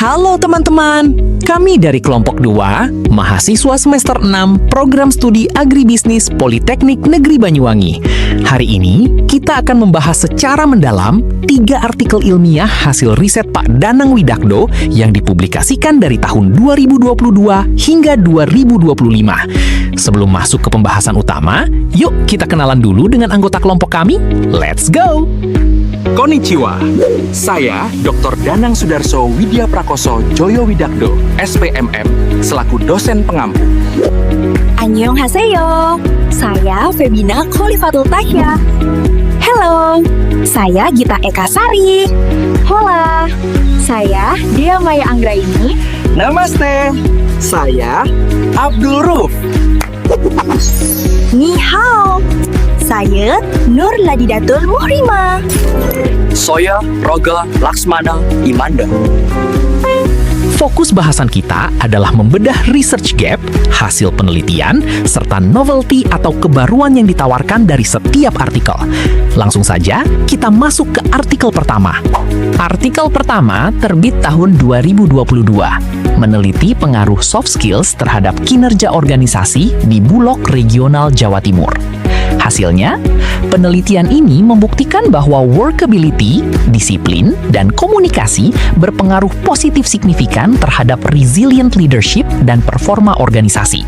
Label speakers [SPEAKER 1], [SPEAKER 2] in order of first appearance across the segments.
[SPEAKER 1] Halo teman-teman, kami dari kelompok 2, mahasiswa semester 6, program studi agribisnis Politeknik Negeri Banyuwangi. Hari ini, kita akan membahas secara mendalam 3 artikel ilmiah hasil riset Pak Danang Widakdo yang dipublikasikan dari tahun 2022 hingga 2025. Sebelum masuk ke pembahasan utama, yuk kita kenalan dulu dengan anggota kelompok kami. Let's go!
[SPEAKER 2] Konnichiwa, saya Dr. Danang Sudarso Widya Prakoso Joyo Widakdo, SPMM, selaku dosen pengampu.
[SPEAKER 3] Annyeonghaseyo, saya Febina Kholifatul Tasya. Hello, saya Gita Eka Sari. Hola, saya Dea Maya Anggraini.
[SPEAKER 2] Namaste, saya Abdul Ruf.
[SPEAKER 3] Ni hao, saya Nur Ladidatul Muhrima.
[SPEAKER 4] Saya Roga Laksmana Imanda.
[SPEAKER 1] Fokus bahasan kita adalah membedah research gap, hasil penelitian, serta novelty atau kebaruan yang ditawarkan dari setiap artikel. Langsung saja, kita masuk ke artikel pertama. Artikel pertama terbit tahun 2022, meneliti pengaruh soft skills terhadap kinerja organisasi di Bulog Regional Jawa Timur. Hasilnya, penelitian ini membuktikan bahwa workability, disiplin, dan komunikasi berpengaruh positif signifikan terhadap resilient leadership dan performa organisasi.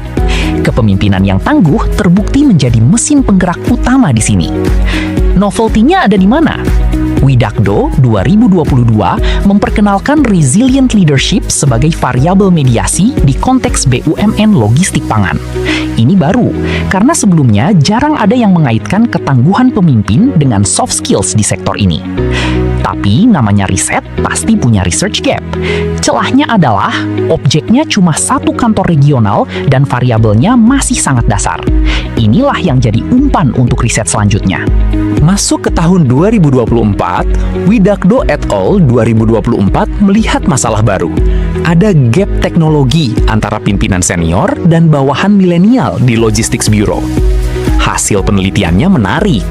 [SPEAKER 1] Kepemimpinan yang tangguh terbukti menjadi mesin penggerak utama di sini. Novelty-nya ada di mana? Widakdo 2022 memperkenalkan resilient leadership sebagai variabel mediasi di konteks BUMN logistik pangan. Ini baru, karena sebelumnya jarang ada yang mengaitkan ketangguhan pemimpin dengan soft skills di sektor ini. Tapi namanya riset pasti punya research gap. Celahnya adalah objeknya cuma satu kantor regional dan variabelnya masih sangat dasar. Inilah yang jadi umpan untuk riset selanjutnya.
[SPEAKER 2] Masuk ke tahun 2024, Widakdo et al. 2024 melihat masalah baru. Ada gap teknologi antara pimpinan senior dan bawahan milenial di Logistics Bureau. Hasil penelitiannya menarik.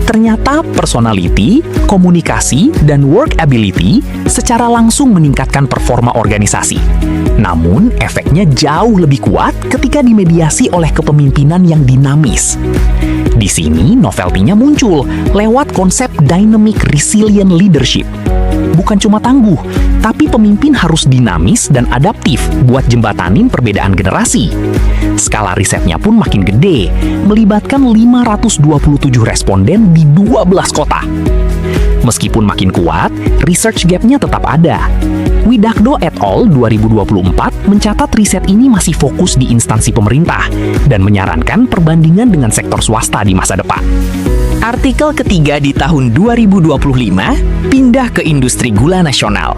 [SPEAKER 2] Ternyata personality, komunikasi, dan work ability secara langsung meningkatkan performa organisasi. Namun, efeknya jauh lebih kuat ketika dimediasi oleh kepemimpinan yang dinamis. Di sini, novelty-nya muncul lewat konsep dynamic resilient leadership. Bukan cuma tangguh, tapi pemimpin harus dinamis dan adaptif buat jembatanin perbedaan generasi. Skala risetnya pun makin gede, melibatkan 527 responden di 12 kota. Meskipun makin kuat, research gap-nya tetap ada. Widakdo et al. 2024 mencatat riset ini masih fokus di instansi pemerintah dan menyarankan perbandingan dengan sektor swasta di masa depan.
[SPEAKER 1] Artikel ketiga di tahun 2025, pindah ke industri gula nasional.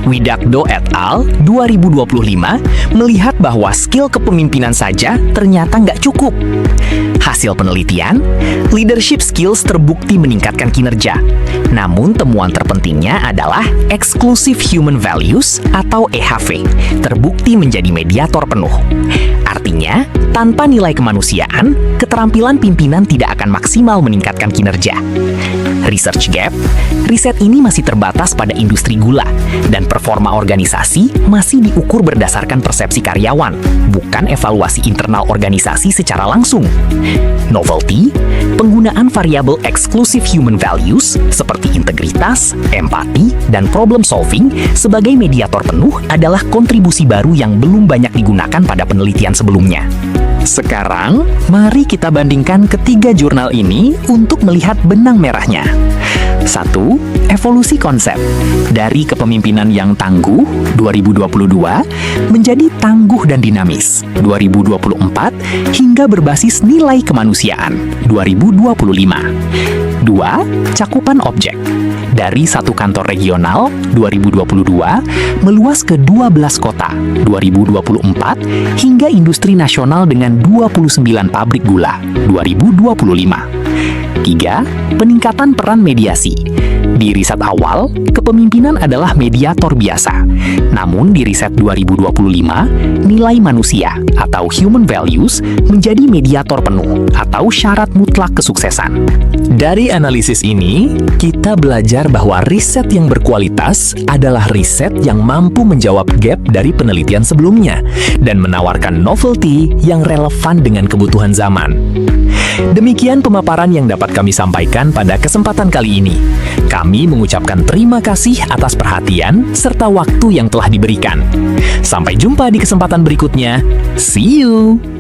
[SPEAKER 1] Widakdo et al. 2025 melihat bahwa skill kepemimpinan saja ternyata nggak cukup. Hasil penelitian, leadership skills terbukti meningkatkan kinerja. Namun temuan terpentingnya adalah exclusive human values atau EHV, terbukti menjadi mediator penuh. Artinya, tanpa nilai kemanusiaan, keterampilan pimpinan tidak akan maksimal meningkatkan kinerja. Research gap, riset ini masih terbatas pada industri gula, dan performa organisasi masih diukur berdasarkan persepsi karyawan, bukan evaluasi internal organisasi secara langsung. Novelty, penggunaan variabel exclusive human values seperti integritas, empati, dan problem solving sebagai mediator penuh adalah kontribusi baru yang belum banyak digunakan pada penelitian sebelumnya.
[SPEAKER 2] Sekarang, mari kita bandingkan ketiga jurnal ini untuk melihat benang merahnya. 1. Evolusi konsep. Dari kepemimpinan yang tangguh, 2022, menjadi tangguh dan dinamis, 2024, hingga berbasis nilai kemanusiaan, 2025. 2. Cakupan objek. Dari satu kantor regional, 2022, meluas ke 12 kota, 2024, hingga industri nasional dengan 29 pabrik gula, 2025. 3. Peningkatan peran mediasi.
[SPEAKER 1] Di riset awal, kepemimpinan adalah mediator biasa. Namun di riset 2025, nilai manusia atau human values menjadi mediator penuh atau syarat mutlak kesuksesan.
[SPEAKER 2] Dari analisis ini, kita belajar bahwa riset yang berkualitas adalah riset yang mampu menjawab gap dari penelitian sebelumnya dan menawarkan novelty yang relevan dengan kebutuhan zaman. Demikian pemaparan yang dapat kami sampaikan pada kesempatan kali ini. Kami mengucapkan terima kasih atas perhatian serta waktu yang telah diberikan. Sampai jumpa di kesempatan berikutnya. See you!